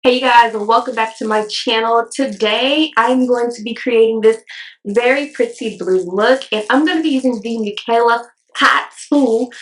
Hey you guys, welcome back to my channel. Today I'm going to be creating this very pretty blue look, and I'm going to be using the Mikayla PAHT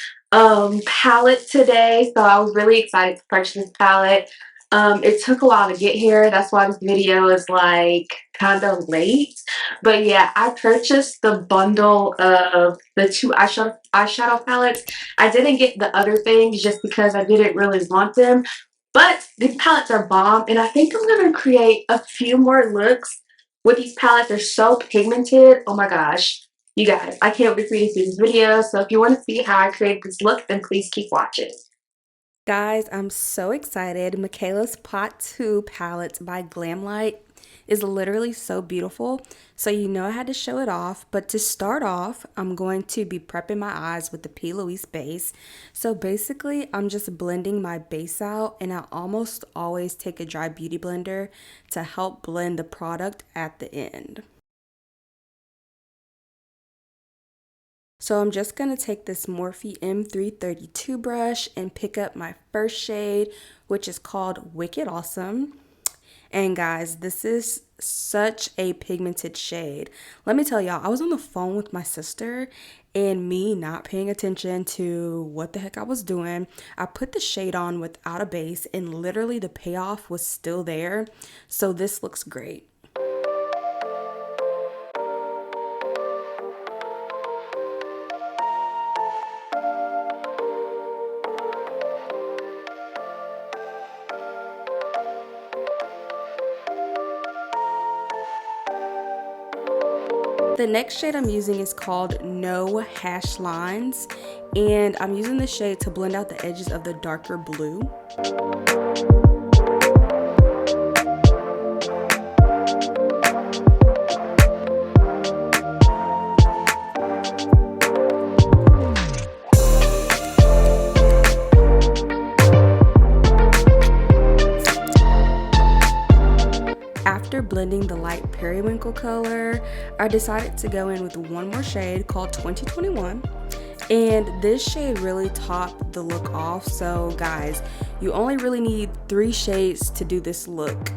palette today. So I was really excited to purchase this palette. It took a while to get here. That's why this video is like kind of late. But yeah, I purchased the bundle of the two eyeshadow palettes. I didn't get the other things just because I didn't really want them. But these palettes are bomb, and I think I'm going to create a few more looks with these palettes. They're so pigmented. Oh my gosh. You guys, I can't wait for you to see this video. So if you want to see how I create this look, then please keep watching. Guys, I'm so excited. Makayla's Pot 2 palette by Glamlite is literally so beautiful. So you know I had to show it off. But to start off, I'm going to be prepping my eyes with the P. Louise base. So basically, I'm just blending my base out. And I almost always take a dry beauty blender to help blend the product at the end. So I'm just going to take this Morphe M332 brush and pick up my first shade, which is called Wicked Awesome. And guys, this is such a pigmented shade. Let me tell y'all, I was on the phone with my sister and me not paying attention to what the heck I was doing. I put the shade on without a base and literally the payoff was still there. So this looks great. The next shade I'm using is called No Hash Lines, and I'm using this shade to blend out the edges of the darker blue. After blending the light periwinkle color, I decided to go in with one more shade called 2021. And this shade really topped the look off. So guys, you only really need 3 shades to do this look,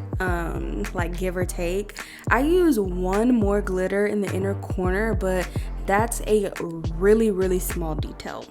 like give or take. I use one more glitter in the inner corner, but that's a really small detail.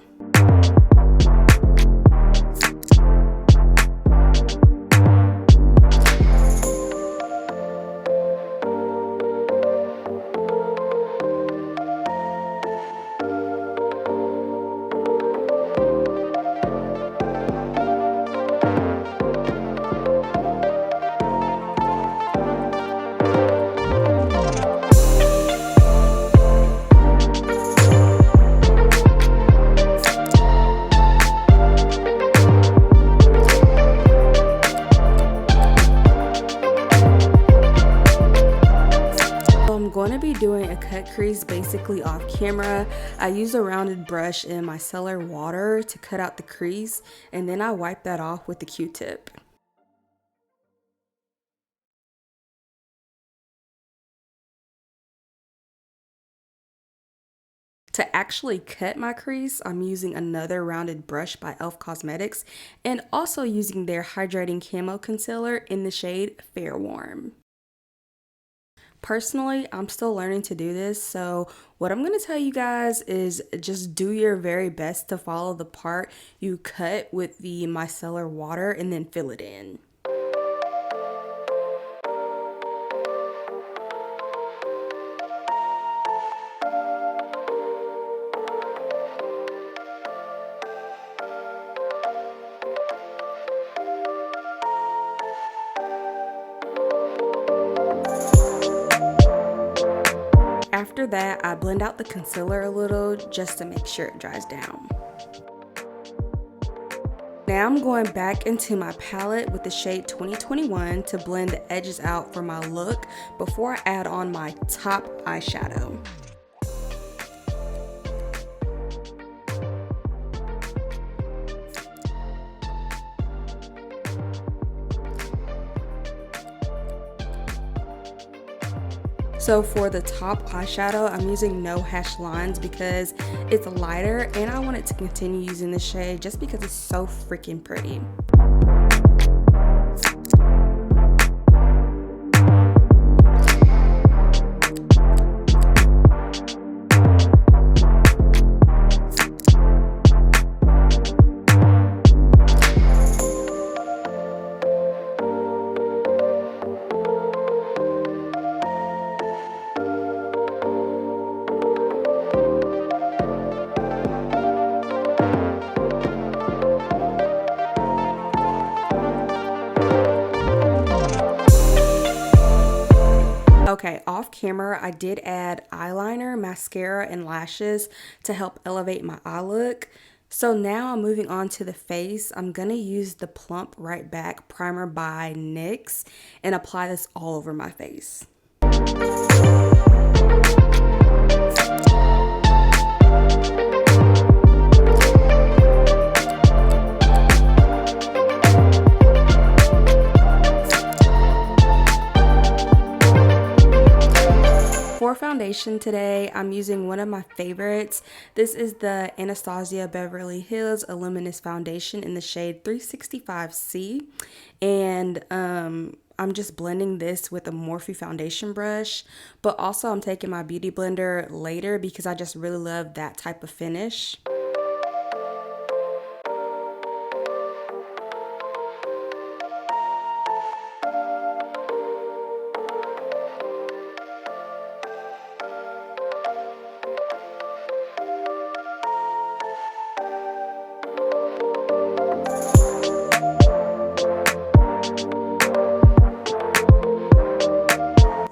I'm going to be doing a cut crease basically off camera. I use a rounded brush in my micellar water to cut out the crease, and then I wipe that off with the Q-tip. To actually cut my crease, I'm using another rounded brush by e.l.f. Cosmetics and also using their hydrating camo concealer in the shade Fair Warm. Personally, I'm still learning to do this, so what I'm going to tell you guys is just do your very best to follow the part you cut with the micellar water and then fill it in. After that, I blend out the concealer a little just to make sure it dries down. Now I'm going back into my palette with the shade 2021 to blend the edges out for my look before I add on my top eyeshadow. So for the top eyeshadow, I'm using No Hash Lines because it's lighter and I wanted to continue using the shade just because it's so freaking pretty. Okay, off camera, I did add eyeliner, mascara, and lashes to help elevate my eye look. So now I'm moving on to the face. I'm gonna use the Plump Right Back Primer by NYX and apply this all over my face. For foundation today, I'm using one of my favorites. This is the Anastasia Beverly Hills Luminous Foundation in the shade 365C. And I'm just blending this with a Morphe foundation brush. But also I'm taking my beauty blender later because I just really love that type of finish.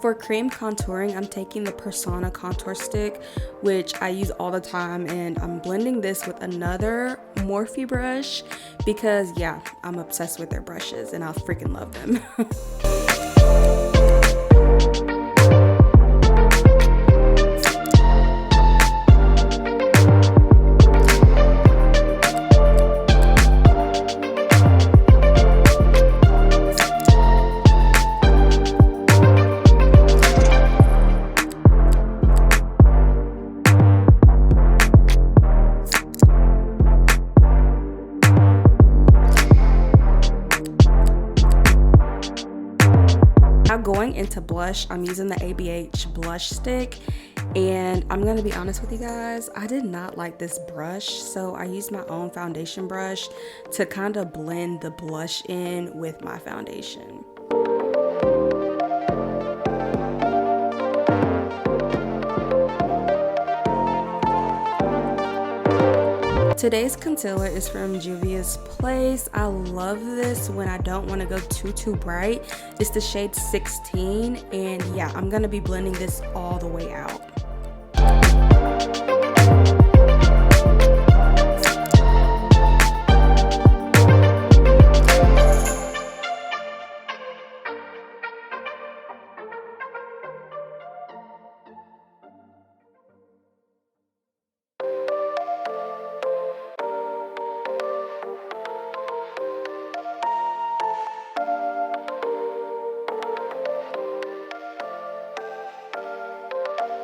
For cream contouring, I'm taking the Persona contour stick, which I use all the time, and I'm blending this with another Morphe brush because, yeah, I'm obsessed with their brushes and I freaking love them. Now going into blush, I'm using the ABH blush stick, and I'm gonna be honest with you guys, I did not like this brush, so I used my own foundation brush to kind of blend the blush in with my foundation. Today's concealer is from Juvia's Place. I love this when I don't want to go too bright. It's the shade 16, and yeah, I'm gonna be blending this all the way out.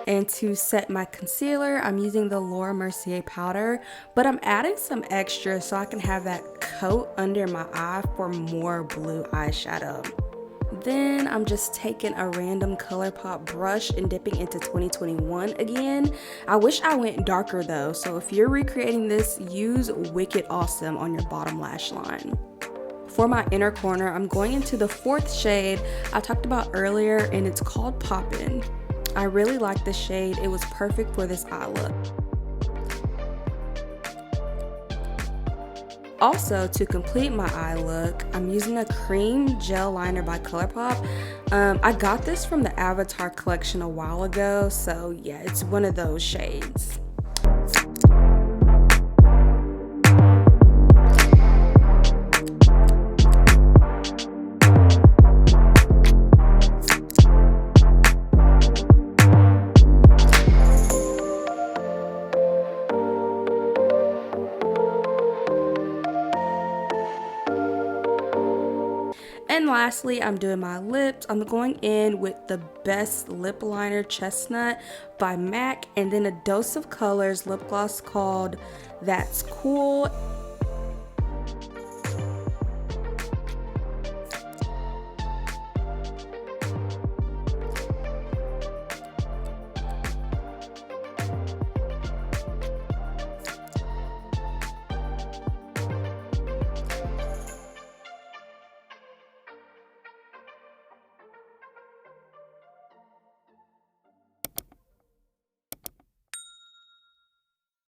And to set my concealer, I'm using the Laura Mercier powder, but I'm adding some extra so I can have that coat under my eye for more blue eyeshadow. Then I'm just taking a random ColourPop brush and dipping into 2021 again. I wish I went darker though, so if you're recreating this, use Wicked Awesome on your bottom lash line. For my inner corner, I'm going into the fourth shade I talked about earlier, and it's called Poppin'. I really like this shade. It was perfect for this eye look. Also, to complete my eye look, I'm using a cream gel liner by ColourPop. I got this from the Avatar collection a while ago, so yeah, it's one of those shades. And lastly, I'm doing my lips. I'm going in with the Best Lip Liner Chestnut by MAC, and then a Dose of Colors lip gloss called That's Cool.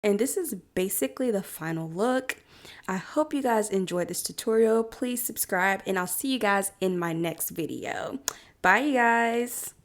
And this is basically the final look. I hope you guys enjoyed this tutorial. Please subscribe, and I'll see you guys in my next video. Bye, you guys.